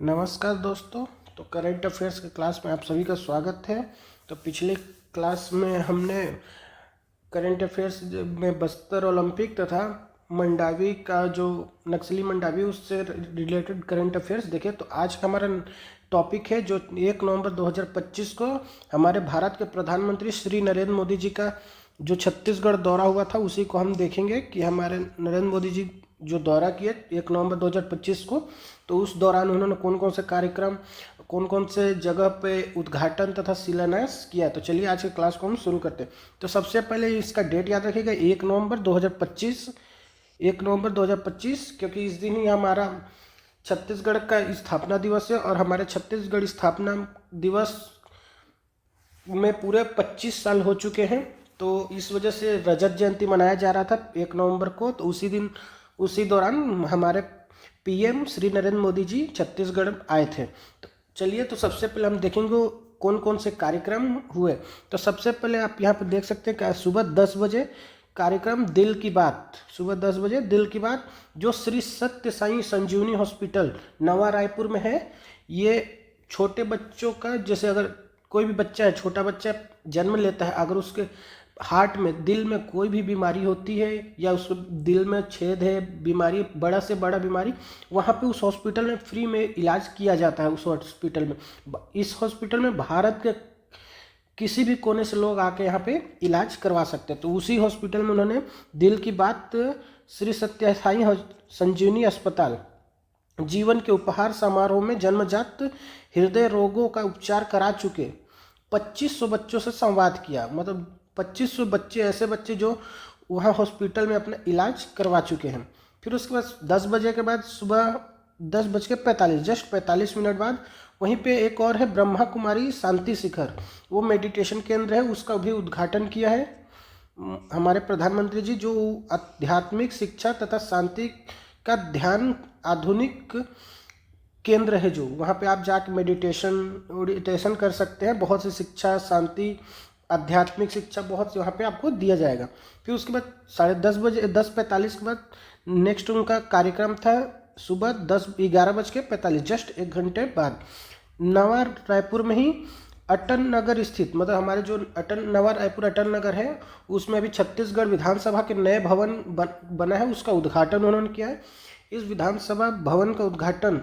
नमस्कार दोस्तों। तो करंट अफेयर्स के क्लास में आप सभी का स्वागत है। तो पिछले क्लास में हमने करंट अफेयर्स में बस्तर ओलंपिक तथा मंडावी का जो नक्सली मंडावी उससे रिलेटेड करंट अफेयर्स देखे। तो आज का हमारा टॉपिक है जो 1 नवंबर 2025 को हमारे भारत के प्रधानमंत्री श्री नरेंद्र मोदी जी का जो छत्तीसगढ़ दौरा हुआ था उसी को हम देखेंगे कि हमारे नरेंद्र मोदी जी जो दौरा किए 1 नवंबर 2025 को, तो उस दौरान उन्होंने कौन कौन से कार्यक्रम, कौन कौन से जगह पे उद्घाटन तथा शिलान्यास किया। तो चलिए आज के क्लास को हम शुरू करते हैं। तो सबसे पहले इसका डेट याद रखिएगा 1 नवंबर 2025। 1 नवंबर 2025 क्योंकि इस दिन ही हमारा छत्तीसगढ़ का स्थापना दिवस है और हमारे छत्तीसगढ़ स्थापना दिवस में पूरे 25 साल हो चुके हैं। तो इस वजह से रजत जयंती मनाया जा रहा था 1 नवंबर को। तो उसी दौरान हमारे पीएम श्री नरेंद्र मोदी जी छत्तीसगढ़ आए थे। तो चलिए, तो सबसे पहले हम देखेंगे कौन कौन से कार्यक्रम हुए। तो सबसे पहले आप यहाँ पर देख सकते हैं कि सुबह 10 बजे कार्यक्रम दिल की बात, सुबह 10 बजे दिल की बात जो श्री सत्य साई संजीवनी हॉस्पिटल नवा रायपुर में है। ये छोटे बच्चों का, जैसे अगर कोई भी बच्चा है, छोटा बच्चा जन्म लेता है, अगर उसके हार्ट में, दिल में कोई भी बीमारी होती है या उसको दिल में छेद है, बीमारी बड़ा से बड़ा बीमारी, वहाँ पे उस हॉस्पिटल में फ्री में इलाज किया जाता है। उस हॉस्पिटल में, इस हॉस्पिटल में भारत के किसी भी कोने से लोग आके यहाँ पे इलाज करवा सकते हैं। तो उसी हॉस्पिटल में उन्होंने दिल की बात श्री सत्य साई संजीवनी अस्पताल जीवन के उपहार समारोह में जन्मजात हृदय रोगों का उपचार करा चुके 2500 बच्चों से संवाद किया। मतलब 2500 बच्चे, ऐसे बच्चे जो वहाँ हॉस्पिटल में अपना इलाज करवा चुके हैं। फिर उसके बाद 10 बजे के बाद सुबह 10:45 जस्ट 45 मिनट बाद वहीं पे एक और है ब्रह्मा कुमारी शांति शिखर, वो मेडिटेशन केंद्र है, उसका भी उद्घाटन किया है हमारे प्रधानमंत्री जी। जो आध्यात्मिक शिक्षा तथा शांति का ध्यान आधुनिक केंद्र है, जो वहाँ पे आप जाके मेडिटेशन कर सकते हैं। बहुत सी शिक्षा, शांति, आध्यात्मिक शिक्षा बहुत वहाँ पे आपको दिया जाएगा। फिर उसके बाद 10:30 10:45 के बाद नेक्स्ट उनका कार्यक्रम था सुबह 11:45 जस्ट 1 घंटे बाद नवा रायपुर में ही अटल नगर स्थित, मतलब हमारे जो नवा रायपुर अटल नगर है उसमें अभी छत्तीसगढ़ विधानसभा के नए भवन बना है, उसका उद्घाटन उन्होंने किया है। इस विधानसभा भवन का उद्घाटन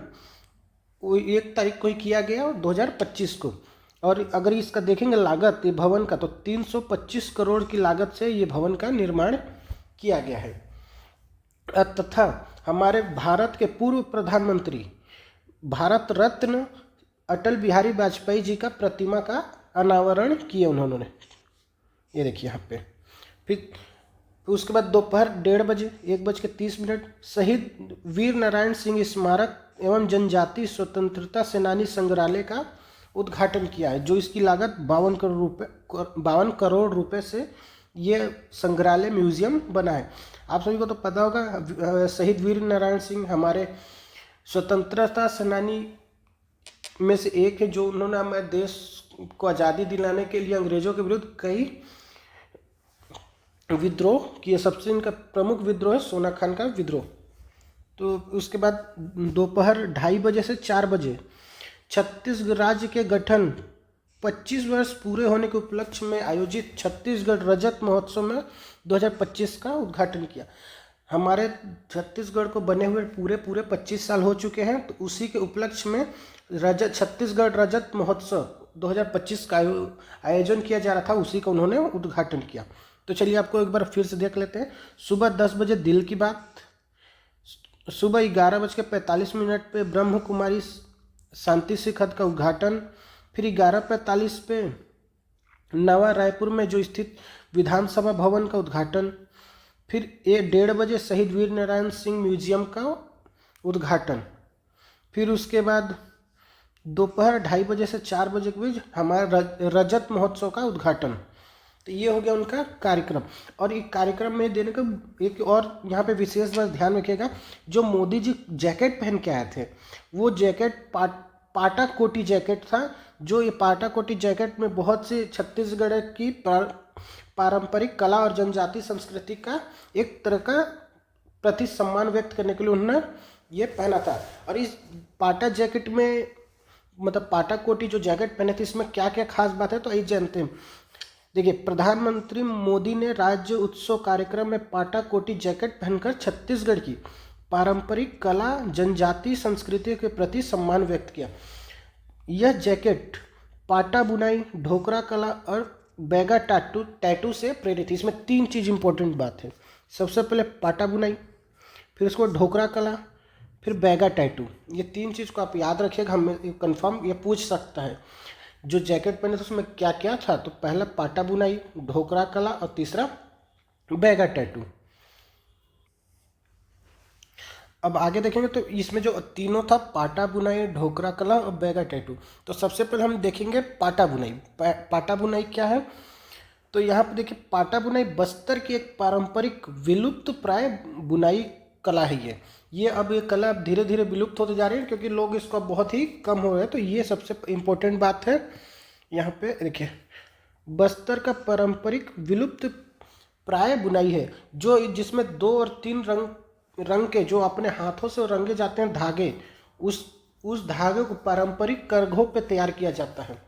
1 तारीख को ही किया गया 2025 को। और अगर इसका देखेंगे लागत ये भवन का, तो 325 करोड़ की लागत से ये भवन का निर्माण किया गया है। तथा हमारे भारत के पूर्व प्रधानमंत्री भारत रत्न अटल बिहारी वाजपेयी जी का प्रतिमा का अनावरण किया उन्होंने, ये देखिए यहाँ पे। फिर उसके बाद दोपहर 1:30 बजे 1:30 शहीद वीर नारायण सिंह स्मारक एवं जनजाति स्वतंत्रता सेनानी संग्रहालय का उद्घाटन किया है, जो इसकी लागत 52 करोड़ रुपए से ये संग्रहालय म्यूजियम बना है। आप सभी को तो पता होगा शहीद वीर नारायण सिंह हमारे स्वतंत्रता सेनानी में से एक है, जो उन्होंने हमारे देश को आज़ादी दिलाने के लिए अंग्रेजों के विरुद्ध कई विद्रोह किए। सबसे इनका प्रमुख विद्रोह है सोना खान का विद्रोह। तो उसके बाद दोपहर 2:30 बजे से 4 बजे छत्तीसगढ़ राज्य के गठन 25 वर्ष पूरे होने के उपलक्ष्य में आयोजित छत्तीसगढ़ रजत महोत्सव में 2025 का उद्घाटन किया। हमारे छत्तीसगढ़ को बने हुए पूरे 25 साल हो चुके हैं, तो उसी के उपलक्ष्य में छत्तीसगढ़ रजत महोत्सव 2025 का आयोजन किया जा रहा था, उसी का उन्होंने उद्घाटन किया। तो चलिए आपको एक बार फिर से देख लेते हैं। सुबह 10 बजे दिल की बात, सुबह 11:45 पे ब्रह्म कुमारी शांति शिखर का उद्घाटन, फिर 11:45 पे नवा रायपुर में जो स्थित विधानसभा भवन का उद्घाटन, फिर 1:30 बजे शहीद वीर नारायण सिंह म्यूजियम का उद्घाटन, फिर उसके बाद दोपहर 2:30 बजे से 4 बजे के बीच हमारा रजत महोत्सव का उद्घाटन। तो ये हो गया उनका कार्यक्रम। और एक कार्यक्रम में देने का एक और यहाँ पे विशेष बात ध्यान रखिएगा, जो मोदी जी जैकेट पहन के आए थे वो जैकेट पाटा कोटी जैकेट था। जो ये पाटा कोटी जैकेट में बहुत से छत्तीसगढ़ की पारंपरिक कला और जनजाति संस्कृति का एक तरह का प्रति सम्मान व्यक्त करने के लिए उन्होंने ये पहना था। और इस पाटा जैकेट में मतलब पाटा कोटी जो जैकेट पहने थे इसमें क्या क्या खास बात है तो आइए जानते हैं। देखिए, प्रधानमंत्री मोदी ने राज्य उत्सव कार्यक्रम में पाटा कोटी जैकेट पहनकर छत्तीसगढ़ की पारंपरिक कला जनजातीय संस्कृति के प्रति सम्मान व्यक्त किया। यह जैकेट पाटा बुनाई, ढोकरा कला और बैगा टैटू टैटू से प्रेरित है। इसमें तीन चीज़ इंपॉर्टेंट बात है। सबसे पहले पाटा बुनाई, फिर उसको ढोकरा कला, फिर बैगा टैटू। ये तीन चीज़ को आप याद रखिएगा, हम कंफर्म ये पूछ सकता है जो जैकेट पहने थे उसमें क्या क्या था। तो पहला पाटा बुनाई, ढोकरा कला और तीसरा बैगा टैटू। अब आगे देखेंगे तो इसमें जो तीनों था पाटा बुनाई, ढोकरा कला और बैगा टैटू। तो सबसे पहले हम देखेंगे पाटा बुनाई। पाटा बुनाई क्या है तो यहाँ पे देखिए, पाटा बुनाई बस्तर की एक पारंपरिक विलुप्त प्राय बुनाई कला है। ये अब ये कला अब धीरे धीरे विलुप्त होते जा रही है क्योंकि लोग इसको अब बहुत ही कम हो रहे हैं। तो ये सबसे इम्पोर्टेंट बात है। यहाँ पे देखिए, बस्तर का पारंपरिक विलुप्त प्राय बुनाई है जो जिसमें 2 और 3 रंग के जो अपने हाथों से रंगे जाते हैं धागे, उस धागे को पारंपरिक करघों पे तैयार किया जाता है।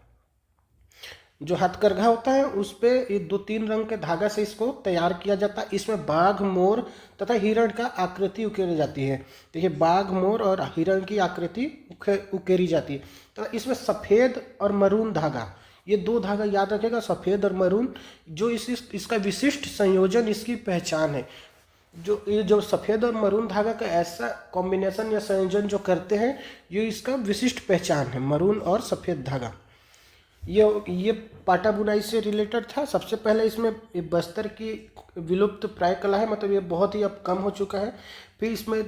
जो हथकरघा होता है उस पे ये 2-3 रंग के धागा से इसको तैयार किया जाता है। इसमें बाघ, मोर तथा हिरण का आकृति उकेरी जाती है। देखिए, बाघ, मोर और हिरण की आकृति उकेरी जाती है। तो इसमें सफ़ेद और मरून धागा, ये 2 धागा याद रखेगा, सफ़ेद और मरून, जो इसका विशिष्ट संयोजन इसकी पहचान है। जो सफ़ेद और मरून धागा का ऐसा कॉम्बिनेशन या संयोजन जो करते हैं, ये इसका विशिष्ट पहचान है, मरून और सफ़ेद धागा। ये पाटा बुनाई से रिलेटेड था। सबसे पहले इसमें बस्तर की विलुप्त प्राय कला है, मतलब ये बहुत ही अब कम हो चुका है। फिर इसमें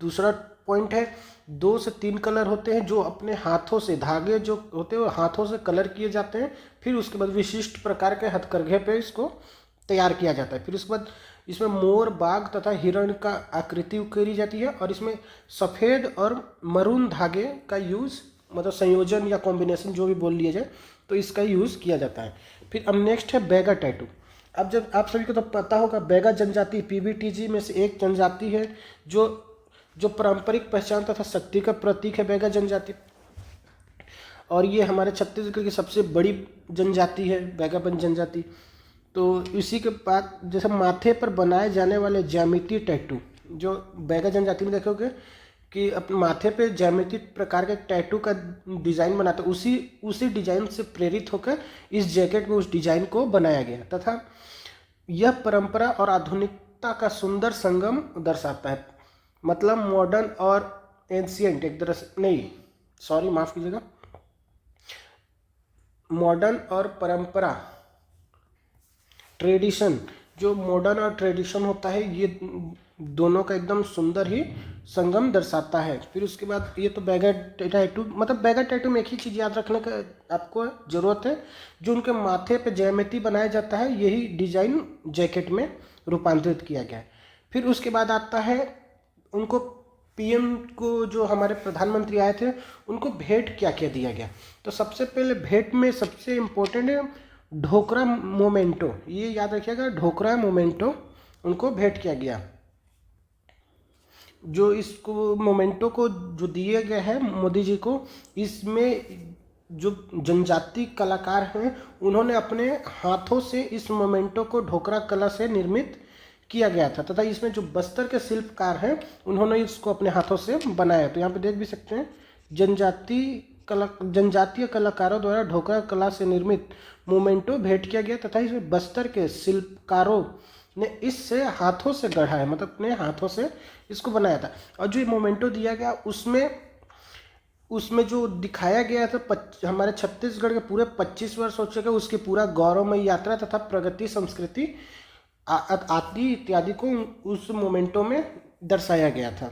दूसरा पॉइंट है, 2 से 3 कलर होते हैं जो अपने हाथों से, धागे जो होते हैं वो हाथों से कलर किए जाते हैं। फिर उसके बाद विशिष्ट प्रकार के हथकरघे पे इसको तैयार किया जाता है। फिर उसके बाद इसमें मोर, बाघ तथा हिरण का आकृति उकेरी जाती है। और इसमें सफ़ेद और मरून धागे का यूज़, मतलब संयोजन या कॉम्बिनेशन जो भी बोल लिया जाए, तो इसका यूज़ किया जाता है। फिर अब नेक्स्ट है बैगा टैटू। अब जब आप सभी को तो पता होगा, बैगा जनजाति पीबीटीजी में से एक जनजाति है जो पारंपरिक पहचान तथा शक्ति का प्रतीक है बैगा जनजाति। और ये हमारे छत्तीसगढ़ की सबसे बड़ी जनजाति है बैगाबन जनजाति। तो इसी के बाद जैसे माथे पर बनाए जाने वाले ज्यामितीय टैटू, जो बैगा जनजाति में देखोगे कि अपने माथे पे ज्यामितीय प्रकार के टैटू का डिज़ाइन बनाता है, उसी डिज़ाइन से प्रेरित होकर इस जैकेट में उस डिज़ाइन को बनाया गया तथा यह परंपरा और आधुनिकता का सुंदर संगम दर्शाता है। मतलब मॉडर्न और एंशिएंट, एक तरह से नहीं, सॉरी माफ़ कीजिएगा, मॉडर्न और परंपरा, ट्रेडिशन, जो मॉडर्न और ट्रेडिशन होता है, ये दोनों का एकदम सुंदर ही संगम दर्शाता है। फिर उसके बाद ये तो बैगा टैटू, मतलब बैगा टैटू में एक ही चीज़ याद रखने का आपको ज़रूरत है, जो उनके माथे पे ज्यामिति बनाया जाता है, यही डिजाइन जैकेट में रूपांतरित किया गया है। फिर उसके बाद आता है उनको पीएम को, जो हमारे प्रधानमंत्री आए थे, उनको भेंट क्या क्या दिया गया। तो सबसे पहले भेंट में सबसे इम्पोर्टेंट है ढोकरा मोमेंटो, ये याद रखिएगा, ढोकरा मोमेंटो उनको भेंट किया गया। जो इसको मोमेंटो को जो दिए गए हैं मोदी जी को, इसमें जो जनजाति कलाकार हैं उन्होंने अपने हाथों से इस मोमेंटो को ढोकरा कला से निर्मित किया गया था तथा इसमें जो बस्तर के शिल्पकार हैं उन्होंने इसको अपने हाथों से बनाया। तो यहाँ पे देख भी सकते हैं, जनजातीय कलाकारों द्वारा ढोकरा कला से निर्मित मोमेंटो भेंट किया गया तथा इसमें बस्तर के शिल्पकारों ने इससे हाथों से गढ़ा है, मतलब अपने हाथों से इसको बनाया था। और जो मोमेंटो दिया गया उसमें जो दिखाया गया था हमारे छत्तीसगढ़ के पूरे 25 वर्ष हो चुके, उसकी पूरा गौरवमय यात्रा तथा प्रगति, संस्कृति आदि इत्यादि को उस मोमेंटो में दर्शाया गया था।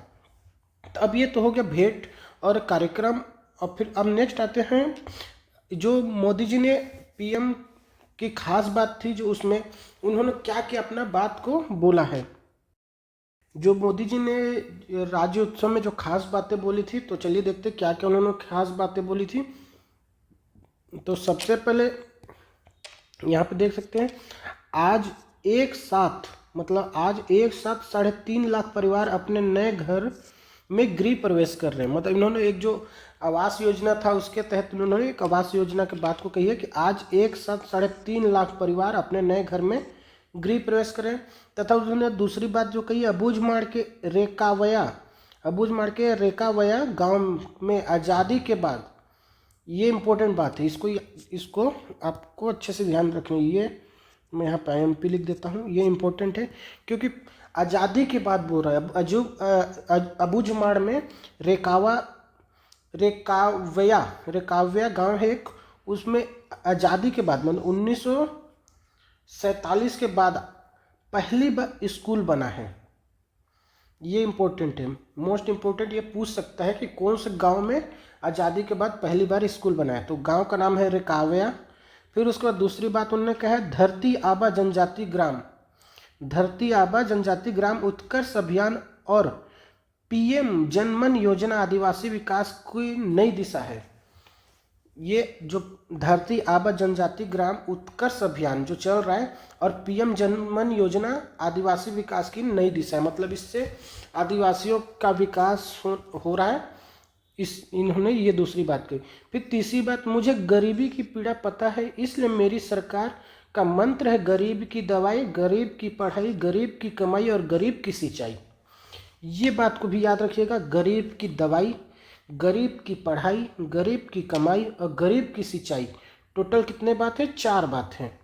तो अब ये तो हो गया भेंट और कार्यक्रम। और फिर अब नेक्स्ट आते हैं जो मोदी जी ने पीएम की खास बात थी, जो उसमें उन्होंने क्या क्या अपना बात को बोला है। जो मोदी जी ने राज्य उत्सव में जो खास बातें बोली थी, तो चलिए देखते क्या क्या उन्होंने खास बातें बोली थी। तो सबसे पहले यहाँ पे देख सकते हैं, आज एक साथ 3.5 लाख परिवार अपने नए घर में गृह प्रवेश कर रहे हैं। मतलब इन्होंने एक जो आवास योजना था उसके तहत उन्होंने एक आवास योजना के बात को कही है कि आज एक साथ 3.5 लाख परिवार अपने नए घर में गृह प्रवेश करें। तथा उन्होंने दूसरी बात जो कही, अबूझमाड़ के रेकावया गांव में आज़ादी के बाद, ये इम्पोर्टेंट बात है, इसको आपको अच्छे से ध्यान रखना। ये मैं यहाँ पे IMP लिख देता हूँ, ये इम्पोर्टेंट है क्योंकि आज़ादी के बाद बोल रहा है। अबूझमाड़ में रेकावया गांव है एक, उसमें आज़ादी के बाद मतलब 1947 के बाद पहली बार स्कूल बना है। ये इम्पोर्टेंट है, मोस्ट इम्पोर्टेंट। ये पूछ सकता है कि कौन से गांव में आज़ादी के बाद पहली बार स्कूल बना है, तो गांव का नाम है रेकावया। फिर उसके बाद दूसरी बात उन्होंने कहा है धरती आबा जनजाति ग्राम उत्कर्ष अभियान और PM जनमन योजना आदिवासी विकास की नई दिशा है। ये जो धरती आबा जनजाति ग्राम उत्कर्ष अभियान जो चल रहा है और PM जनमन योजना आदिवासी विकास की नई दिशा है, मतलब इससे आदिवासियों का विकास हो रहा है। इन्होंने ये दूसरी बात कही। फिर तीसरी बात, मुझे गरीबी की पीड़ा पता है, इसलिए मेरी सरकार का मंत्र है गरीब की दवाई, गरीब की पढ़ाई, गरीब की कमाई और गरीब की सिंचाई। ये बात को भी याद रखिएगा, गरीब की दवाई, गरीब की पढ़ाई, गरीब की कमाई और गरीब की सिंचाई। टोटल कितने बात है? 4 बात हैं।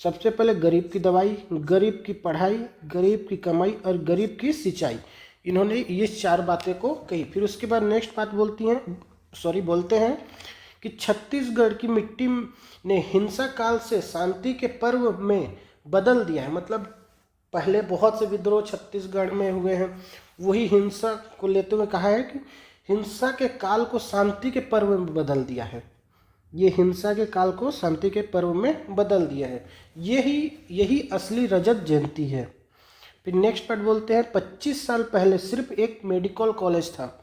सबसे पहले गरीब की दवाई, गरीब की पढ़ाई, गरीब की कमाई और गरीब की सिंचाई, इन्होंने ये 4 बातें को कही। फिर उसके बाद नेक्स्ट बात बोलते हैं कि छत्तीसगढ़ की मिट्टी ने हिंसा काल से शांति के पर्व में बदल दिया है। मतलब पहले बहुत से विद्रोह छत्तीसगढ़ में हुए हैं, वही हिंसा को लेते हुए कहा है कि हिंसा के काल को शांति के पर्व में बदल दिया है। ये हिंसा के काल को शांति के पर्व में बदल दिया है। यही असली रजत जयंती है। फिर नेक्स्ट पार्ट बोलते हैं 25 साल पहले सिर्फ एक मेडिकल कॉलेज था।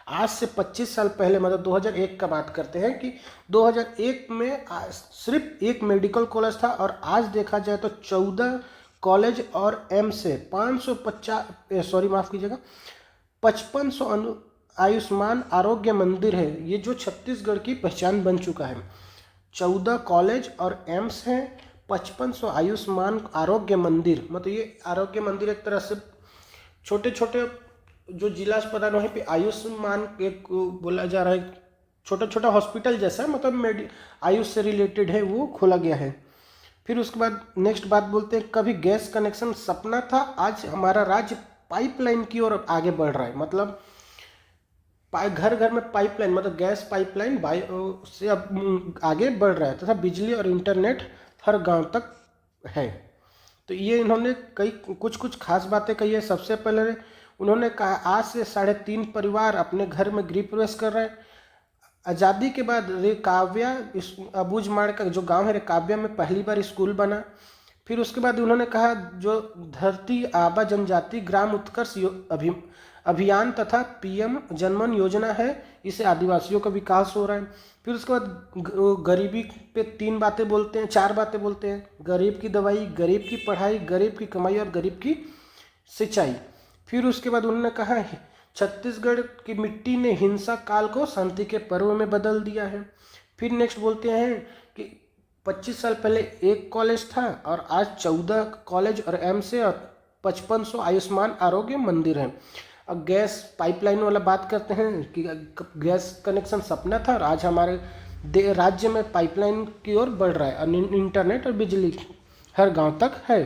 आज से 25 साल पहले मतलब 2001 का बात करते हैं कि 2001 में सिर्फ एक मेडिकल कॉलेज था और आज देखा जाए तो 14 कॉलेज और एम्स से 5500 आयुष्मान आरोग्य मंदिर है। ये जो छत्तीसगढ़ की पहचान बन चुका है। 14 कॉलेज और एम्स हैं, 5500 आयुष्मान आरोग्य मंदिर। मतलब ये आरोग्य मंदिर एक तरह से छोटे छोटे जो जिला अस्पताल वहीं पे आयुष्मान एक बोला जा रहा है, छोटा छोटा हॉस्पिटल जैसा, मतलब आयुष से रिलेटेड है, वो खोला गया है। फिर उसके बाद नेक्स्ट बात बोलते हैं कभी गैस कनेक्शन सपना था, आज हमारा राज्य पाइपलाइन की ओर आगे बढ़ रहा है। मतलब घर घर में पाइपलाइन, मतलब गैस पाइपलाइन से अब आगे बढ़ रहा है तथा बिजली और इंटरनेट हर गांव तक है। तो ये इन्होंने कुछ खास बातें कही है। सबसे पहले उन्होंने कहा आज से 3.5 परिवार अपने घर में गृह प्रवेश कर रहे हैं। आज़ादी के बाद रेकाव्या अबूझमाड़ का जो गांव है रेकाव्या में पहली बार स्कूल बना। फिर उसके बाद उन्होंने कहा जो धरती आबा जनजाति ग्राम उत्कर्ष अभियान तथा PM जनमन योजना है, इससे आदिवासियों का विकास हो रहा है। फिर उसके बाद गरीबी पे 4 बातें बोलते हैं, गरीब की दवाई, गरीब की पढ़ाई, गरीब की कमाई और गरीब की सिंचाई। फिर उसके बाद उन्होंने कहा छत्तीसगढ़ की मिट्टी ने हिंसा काल को शांति के पर्व में बदल दिया है। फिर नेक्स्ट बोलते हैं कि 25 साल पहले एक कॉलेज था और आज 14 कॉलेज और एम्स है और 5500 आयुष्मान आरोग्य मंदिर हैं। अब गैस पाइपलाइन वाला बात करते हैं कि गैस कनेक्शन सपना था और आज हमारे राज्य में पाइपलाइन की ओर बढ़ रहा है और इंटरनेट और बिजली हर गांव तक है।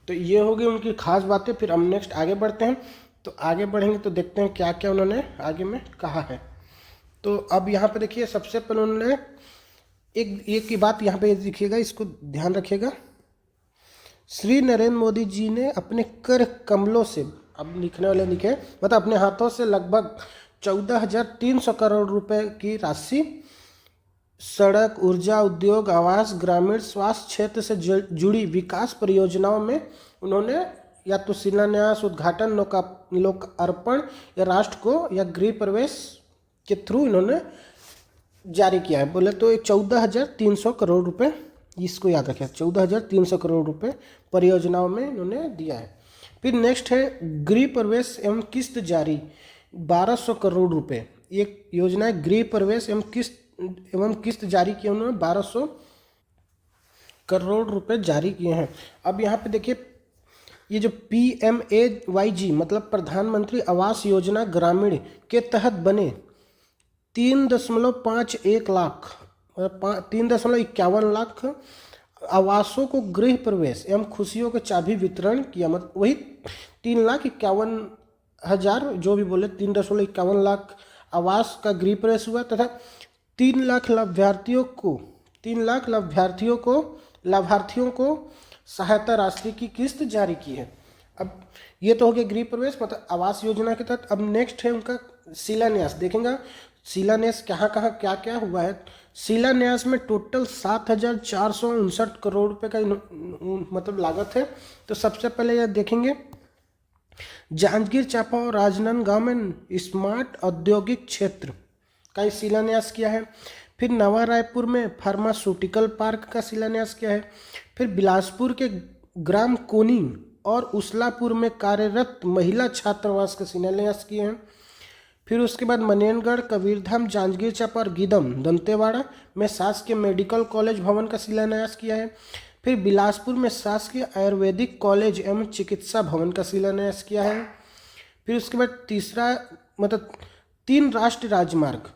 तो ये हो गई उनकी खास बातें। फिर हम नेक्स्ट आगे बढ़ते हैं। तो आगे बढ़ेंगे तो देखते हैं क्या क्या उन्होंने आगे में कहा है। तो अब यहाँ पे देखिए सबसे पहले उन्होंने एक की बात यहाँ पे लिखिएगा, इसको ध्यान रखिएगा। श्री नरेंद्र मोदी जी ने अपने कर कमलों से, अब लिखने वाले लिखे मतलब अपने हाथों से लगभग 14,300 करोड़ रुपए की राशि सड़क, ऊर्जा, उद्योग, आवास, ग्रामीण स्वास्थ्य क्षेत्र से जुड़ी विकास परियोजनाओं में उन्होंने या तो शिलान्यास, उद्घाटन, लोकार्पण या राष्ट्र को या गृह प्रवेश के थ्रू इन्होंने जारी किया है। बोले तो 14,300 करोड़ रुपए, इसको याद रखें, 14,300 करोड़ रुपए परियोजनाओं में इन्होंने दिया है। फिर नेक्स्ट है गृह प्रवेश एवं किस्त जारी 1200 करोड़ रुपए। एक योजना है गृह प्रवेश एवं किस्त जारी किए उन्होंने 1200 करोड़ रुपए जारी किए हैं। अब यहाँ पे देखिए ये जो PMAYG मतलब प्रधानमंत्री आवास योजना ग्रामीण के तहत बने 3.51 लाख 3.51 लाख आवासों को गृह प्रवेश एवं खुशियों के चाबी वितरण किया। मतलब वही 3,51,000 जो भी बोले 3.51 लाख आवास का गृह प्रवेश हुआ तथा 3 लाख लाभार्थियों को सहायता राशि की किस्त जारी की है। अब ये तो हो गया गृह प्रवेश मतलब आवास योजना के तहत। अब नेक्स्ट है उनका शिलान्यास। देखेंगे शिलान्यास कहाँ क्या क्या हुआ है। शिलान्यास में टोटल 7,459 करोड़ रुपए का मतलब लागत है। तो सबसे पहले यह देखेंगे जांजगीर चांपा और राजनांदगांव में स्मार्ट औद्योगिक क्षेत्र का शिलान्यास किया है। फिर नवा रायपुर में फार्मास्यूटिकल पार्क का शिलान्यास किया है। फिर बिलासपुर के ग्राम कोनी और उसलापुर में कार्यरत महिला छात्रावास का शिलान्यास किए हैं। फिर उसके बाद मनेनगढ़, कबीरधाम, जांजगीर चांपा और गीदम दंतेवाड़ा में शासकीय मेडिकल कॉलेज भवन का शिलान्यास किया है। फिर बिलासपुर में शासकीय आयुर्वेदिक कॉलेज एवं चिकित्सा भवन का शिलान्यास किया है। फिर उसके बाद तीसरा मतलब 3 राष्ट्रीय राजमार्ग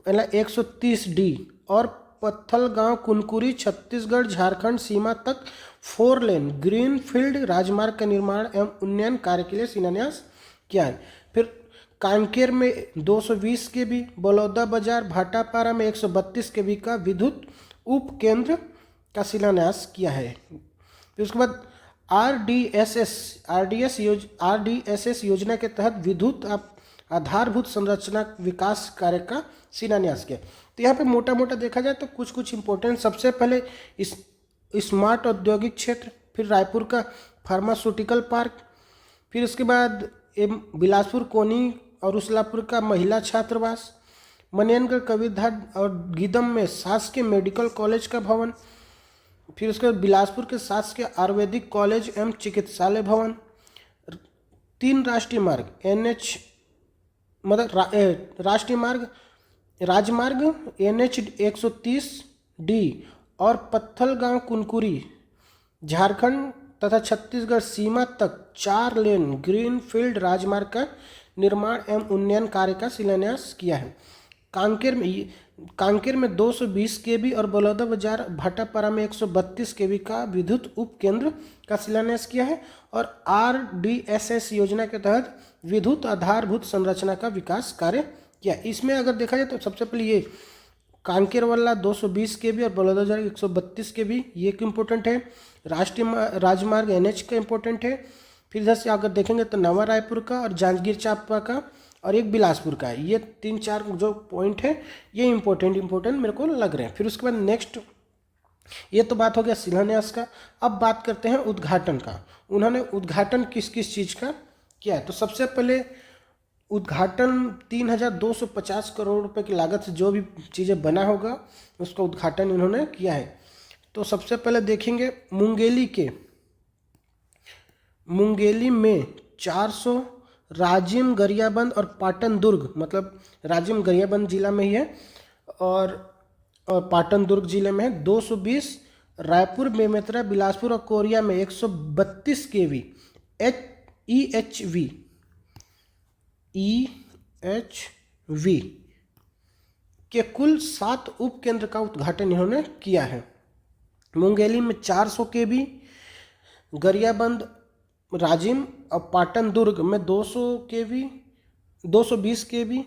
पहला 130D और पत्थलगांव कुनकुरी छत्तीसगढ़ झारखंड सीमा तक 4 लेन ग्रीनफील्ड राजमार्ग का निर्माण एवं उन्नयन कार्य के लिए शिलान्यास किया है। फिर कांकेर में 220 kV, बलौदा बाजार भाटापारा में 132 kV का विद्युत उप केंद्र का शिलान्यास किया है। फिर उसके बाद RDSS योजना के तहत विद्युत आधारभूत संरचना विकास कार्य का शिलान्यास किया। तो यहाँ पे मोटा मोटा देखा जाए तो कुछ इंपॉर्टेंट, सबसे पहले इस स्मार्ट औद्योगिक क्षेत्र, फिर रायपुर का फार्मास्यूटिकल पार्क, फिर उसके बाद बिलासपुर कोनी और उसलापुर का महिला छात्रावास, मनेनगढ़ कबीरधाम और गीदम में शासकीय मेडिकल कॉलेज का भवन, फिर उसके बाद बिलासपुर के शासकीय आयुर्वेदिक कॉलेज एवं चिकित्सालय भवन, 3 राष्ट्रीय मार्ग NH मतलब राष्ट्रीय मार्ग राजमार्ग NH 130D और पत्थलगांव कुनकुरी झारखंड तथा छत्तीसगढ़ सीमा तक 4 लेन ग्रीनफील्ड राजमार्ग का निर्माण एवं उन्नयन कार्य का शिलान्यास किया है। कांकेर में 220 kV और बलौदा बाजार भाटापारा में 132 kV का विद्युत उप केंद्र का शिलान्यास किया है। और RDSS योजना के तहत विद्युत आधारभूत संरचना का विकास कार्य किया। इसमें अगर देखा जाए तो सबसे पहले ये कांकेर वाला 220 kV और बलौदा बाजार 132 kV ये एक इम्पोर्टेंट है। राष्ट्रीय राजमार्ग NH का इम्पोर्टेंट है। फिर इधर से अगर देखेंगे तो नवा रायपुर का और जांजगीर चांपा का और एक बिलासपुर का है। ये 3-4 जो पॉइंट है ये इम्पोर्टेंट मेरे को लग रहे हैं। फिर उसके बाद नेक्स्ट ये तो बात हो गया शिलान्यास का। अब बात करते हैं उद्घाटन का। उन्होंने उद्घाटन किस चीज़ का किया है। तो सबसे पहले उद्घाटन 3,250 करोड़ रुपए की लागत से जो भी चीज़ें बना होगा उसका उद्घाटन इन्होंने किया है। तो सबसे पहले देखेंगे मुंगेली में 400, राजिम गरियाबंद और पाटन दुर्ग मतलब राजिम गरियाबंद जिला में ही है और पाटन दुर्ग जिले में है 220, रायपुर बेमेतरा बिलासपुर और कोरिया में 132 kV EHV के कुल 7 उप केंद्र का उद्घाटन इन्होंने किया है। मुंगेली में 400 kV, गरियाबंद राजिम और पाटन दुर्ग में 200 kV 220 kV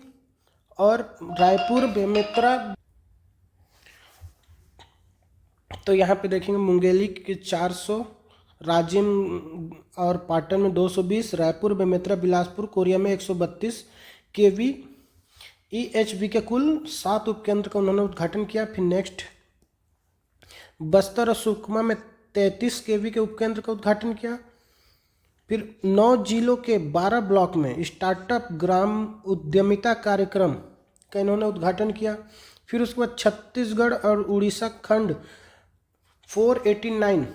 और रायपुर बेमेतरा। तो यहाँ पे देखेंगे मुंगेली के 400, राजिम और पाटन में 220, रायपुर बेमेतरा बिलासपुर कोरिया में 132 kV EHV के कुल 7 उपकेंद्र का उन्होंने उद्घाटन किया। फिर नेक्स्ट बस्तर और सुकमा में 33 kV के उपकेंद्र का उद्घाटन किया। फिर 9 जिलों के 12 ब्लॉक में स्टार्टअप ग्राम उद्यमिता कार्यक्रम का इन्होंने उद्घाटन किया। फिर उसके बाद छत्तीसगढ़ और उड़ीसा खंड 489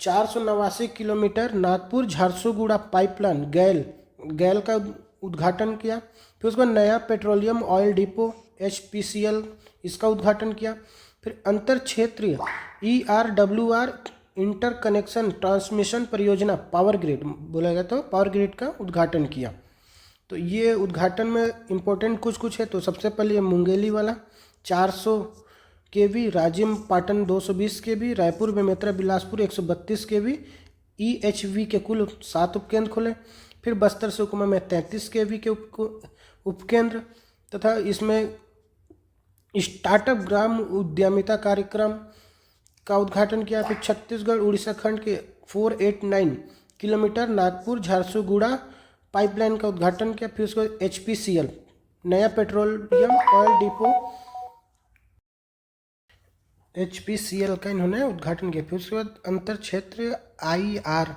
489 किलोमीटर नागपुर झारसुगुड़ा पाइपलाइन गैल का उद्घाटन किया। फिर उसके बाद नया पेट्रोलियम ऑयल डिपो HPCL इसका उद्घाटन किया। फिर अंतर क्षेत्रीय ERWR इंटर कनेक्शन ट्रांसमिशन परियोजना पावर ग्रिड बोला गया, तो पावर ग्रिड का उद्घाटन किया। तो ये उद्घाटन में इम्पोर्टेंट कुछ है। तो सबसे पहले ये मुंगेली वाला 400 kV, राजिम पाटन 220 kV, रायपुर में मेत्रा बिलासपुर 132 kV, EHV के कुल 7 उपकेंद्र खुले। फिर बस्तर सुकमा में 33 kV के उपकेंद्र तथा इसमें स्टार्टअप ग्राम उद्यमिता कार्यक्रम का उद्घाटन किया। फिर छत्तीसगढ़ उड़ीसा खंड के 489 किलोमीटर नागपुर झारसुगुड़ा पाइपलाइन का उद्घाटन किया। फिर उसको HPCL नया पेट्रोलियम ऑयल डिपो HPCL का इन्होंने उद्घाटन किया। फिर उसके बाद अंतर क्षेत्रीय IRWR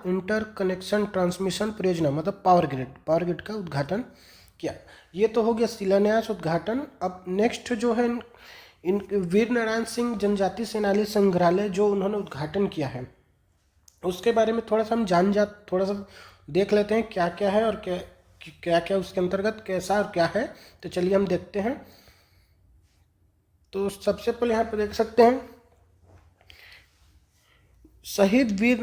इंटर कनेक्शन ट्रांसमिशन परियोजना मतलब पावर ग्रिड का उद्घाटन किया। ये तो हो गया शिलान्यास उद्घाटन। अब नेक्स्ट जो है इन वीर नारायण सिंह जनजाति सेनानी संग्रहालय जो उन्होंने उद्घाटन किया है उसके बारे में थोड़ा सा हम थोड़ा सा देख लेते हैं क्या क्या है और क्या उसके अंतर्गत कैसा और क्या है। तो चलिए हम देखते हैं। तो सबसे पहले यहाँ पर देख सकते हैं शहीद वीर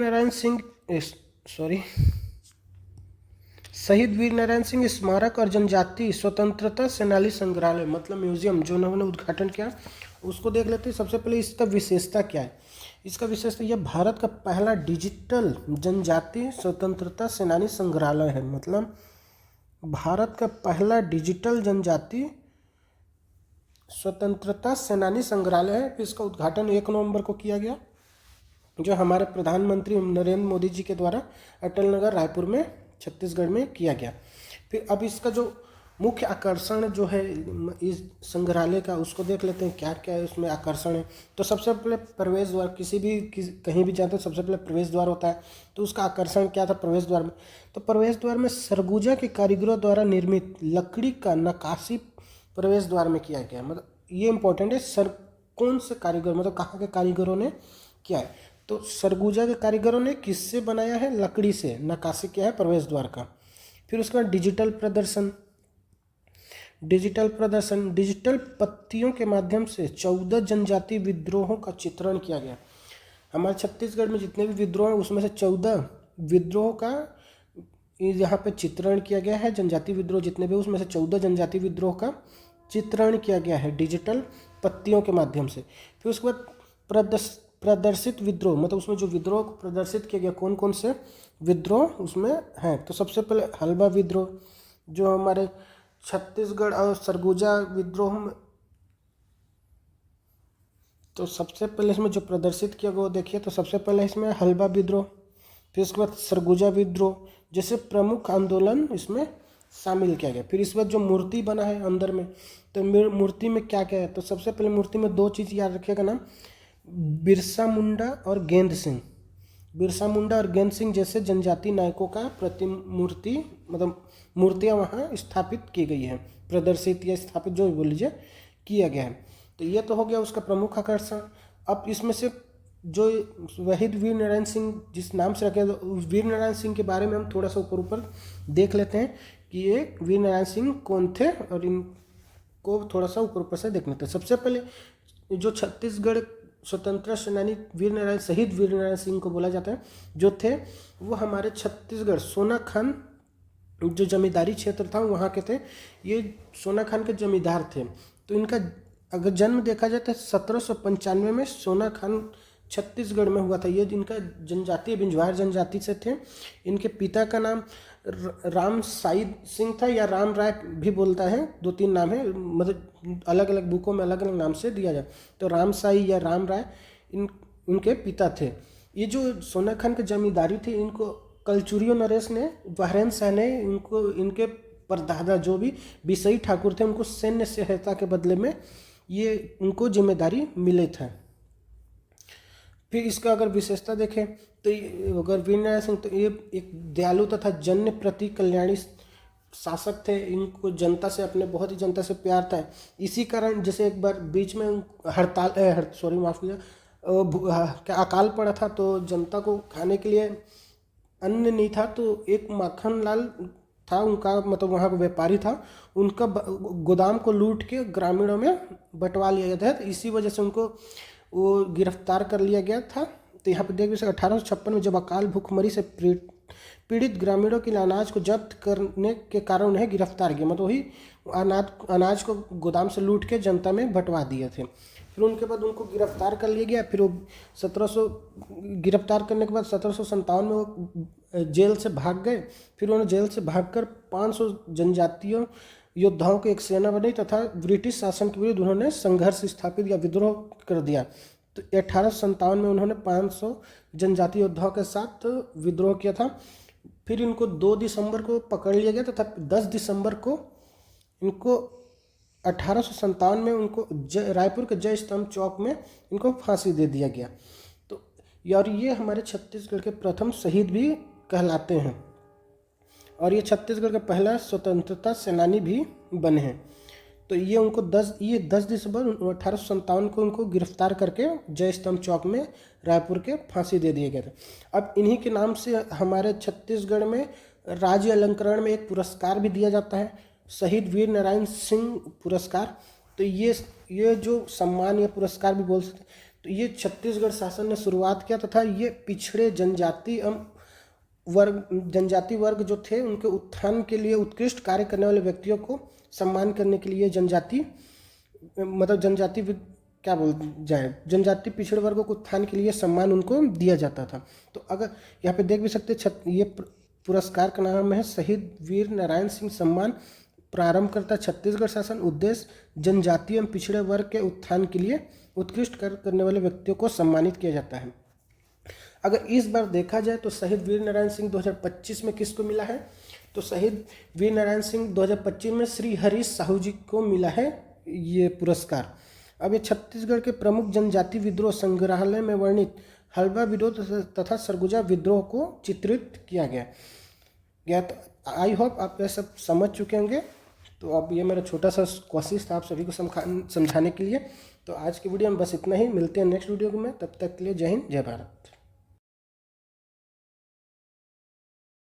नारायण सिंह स्मारक और जनजाति स्वतंत्रता सेनानी संग्रहालय मतलब म्यूजियम जो उन्होंने उद्घाटन किया उसको देख लेते हैं। सबसे पहले इसका विशेषता क्या है। इसका विशेषता यह भारत का पहला डिजिटल जनजाति स्वतंत्रता सेनानी संग्रहालय है। मतलब भारत का पहला डिजिटल जनजाति स्वतंत्रता सेनानी संग्रहालय है। फिर इसका उद्घाटन 1 नवंबर को किया गया जो हमारे प्रधानमंत्री नरेंद्र मोदी जी के द्वारा अटल नगर रायपुर में छत्तीसगढ़ में किया गया। फिर अब इसका जो मुख्य आकर्षण जो है इस संग्रहालय का उसको देख लेते हैं क्या क्या है उसमें आकर्षण है। तो सबसे पहले प्रवेश द्वार कहीं भी जाते हैं सबसे पहले प्रवेश द्वार होता है। तो उसका आकर्षण क्या था प्रवेश द्वार में। तो प्रवेश द्वार में सरगुजा के कारीगरों द्वारा निर्मित लकड़ी का नक्काशी प्रवेश द्वार में किया गया। मतलब ये इंपॉर्टेंट है कौन से कारीगर मतलब कहाँ के कारीगरों ने किया है। तो सरगुजा के कारीगरों ने किससे बनाया है लकड़ी से नक्काशी किया है प्रवेश द्वार का। फिर उसका डिजिटल पत्तियों के माध्यम से 14 जनजाति विद्रोहों का चित्रण किया गया। हमारे छत्तीसगढ़ में जितने भी विद्रोह हैं उसमें से 14 विद्रोह का यहाँ पे चित्रण किया गया है। जनजाति विद्रोह जितने भी उसमें से 14 जनजाति विद्रोह का चित्रण किया गया है डिजिटल पत्तियों के माध्यम से। फिर उसके बाद प्रदर्शित विद्रोह मतलब उसमें जो विद्रोह को प्रदर्शित किया गया कौन कौन से विद्रोह उसमें हैं। तो सबसे पहले हल्बा विद्रोह जो हमारे छत्तीसगढ़ और सरगुजा विद्रोह में। तो सबसे पहले इसमें जो प्रदर्शित किया गया वो देखिए। तो सबसे पहले इसमें हल्बा विद्रोह फिर उसके बाद सरगुजा विद्रोह जैसे प्रमुख आंदोलन इसमें शामिल किया गया। फिर इस बार जो मूर्ति बना है अंदर में तो मूर्ति में क्या क्या है। तो सबसे पहले मूर्ति में 2 चीज़ याद रखिएगा नाम बिरसा मुंडा और गेंद सिंह जैसे जनजाति नायकों का प्रतिमूर्ति मतलब मूर्तियाँ वहाँ स्थापित की गई है प्रदर्शित या स्थापित जो भी बोल लीजिए किया गया है। तो ये तो हो गया उसका प्रमुख आकर्षण। अब इसमें से जो वहीद वीर नारायण सिंह जिस नाम से रखे उस वीर नारायण सिंह के बारे में हम थोड़ा सा ऊपर देख लेते हैं कि ये वीर नारायण सिंह कौन थे और इनको थोड़ा सा ऊपर से देख लेते हैं। सबसे पहले जो छत्तीसगढ़ स्वतंत्रता सेनानी शहीद वीर नारायण सिंह को बोला जाता है जो थे वो हमारे छत्तीसगढ़ सोनाखान जो जमींदारी क्षेत्र था वहाँ के थे। ये सोनाखान के जमींदार थे। तो इनका अगर जन्म देखा जाए तो 1795 में सोनाखान छत्तीसगढ़ में हुआ था। ये जिनका जनजाति बिंजवार जनजाति से थे। इनके पिता का नाम राम साई सिंह था या राम राय भी बोलता है 2-3 नाम है मतलब अलग अलग बुकों में अलग अलग नाम से दिया जाए। तो राम साई या राम राय उनके पिता थे। ये जो सोनाखान के जमींदारी थी इनको कलचुरियो नरेश ने बहरेन शाह ने इनके परदादा जो भी बिसई ठाकुर थे उनको सैन्य सहायता के बदले में ये उनको जिम्मेदारी मिले थे। फिर इसका अगर विशेषता देखें तो अगर वीर नारायण सिंह तो ये एक दयालु तथा जन प्रति कल्याणी शासक थे। इनको जनता से अपने बहुत ही जनता से प्यार था। इसी कारण जैसे एक बार बीच में क्या अकाल पड़ा था, तो जनता को खाने के लिए अन्न नहीं था। तो एक माखन लाल था उनका, मतलब वहाँ का व्यापारी था, उनका गोदाम को लूट के ग्रामीणों में बंटवा लिया गया था। तो इसी वजह से उनको वो गिरफ्तार कर लिया गया था। तो यहाँ पे देख भी सकते 1856 में जब अकाल भूखमरी से पीड़ित ग्रामीणों के लिए अनाज को जब्त करने के कारण उन्हें गिरफ्तार किया, मतलब वही अनाज को गोदाम से लूट के जनता में बंटवा दिए थे। फिर उनके बाद उनको गिरफ्तार कर लिया गया। फिर वो 1700 गिरफ्तार करने के बाद 1757 में वो जेल से भाग गए। फिर उन्होंने जेल से भागकर 500 जनजातीय योद्धाओं की एक सेना बनाई तथा ब्रिटिश शासन के विरुद्ध उन्होंने संघर्ष स्थापित या विद्रोह कर दिया। तो 1857 में उन्होंने 500 जनजातीय योद्धाओं के साथ विद्रोह किया था। फिर इनको 2 दिसंबर को पकड़ लिया गया तथा 10 दिसंबर को इनको 1857 में उनको रायपुर के जय स्तंभ चौक में इनको फांसी दे दिया गया। तो और ये हमारे छत्तीसगढ़ के प्रथम शहीद भी कहलाते हैं, और ये छत्तीसगढ़ का पहला स्वतंत्रता सेनानी भी बने हैं। तो ये उनको 10 दिसंबर 1857 को उनको गिरफ्तार करके जय स्तंभ चौक में रायपुर के फांसी दे दिए गए थे। अब इन्हीं के नाम से हमारे छत्तीसगढ़ में राज्य अलंकरण में एक पुरस्कार भी दिया जाता है, शहीद वीर नारायण सिंह पुरस्कार। तो ये जो सम्मान या पुरस्कार भी बोल सकते, तो ये छत्तीसगढ़ शासन ने शुरुआत किया तथा ये पिछड़े जनजाति वर्ग जो थे उनके उत्थान के लिए उत्कृष्ट कार्य करने वाले व्यक्तियों को सम्मान करने के लिए जनजाति जनजाति पिछड़े वर्गों को उत्थान के लिए सम्मान उनको दिया जाता था। तो अगर यहाँ पे देख भी सकते ये पुरस्कार का नाम है शहीद वीर नारायण सिंह सम्मान, प्रारंभ करता छत्तीसगढ़ शासन, उद्देश्य जनजाति एवं पिछड़े वर्ग के उत्थान के लिए उत्कृष्ट कार्य करने वाले व्यक्तियों को सम्मानित किया जाता है। अगर इस बार देखा जाए तो शहीद वीर नारायण सिंह 2025 में किसको मिला है, तो शहीद वीर नारायण सिंह 2025 में श्री हरीश साहू जी को मिला है ये पुरस्कार। अब ये छत्तीसगढ़ के प्रमुख जनजाति विद्रोह संग्रहालय में वर्णित हल्बा विद्रोह तथा सरगुजा विद्रोह को चित्रित किया गया। तो आई होप आप ये सब समझ चुके होंगे। तो अब ये मेरा छोटा सा कोशिश था आप सभी को समझाने के लिए। तो आज की वीडियो में बस इतना ही, मिलते हैं नेक्स्ट वीडियो में, तब तक के लिए जय हिंद जय भारत।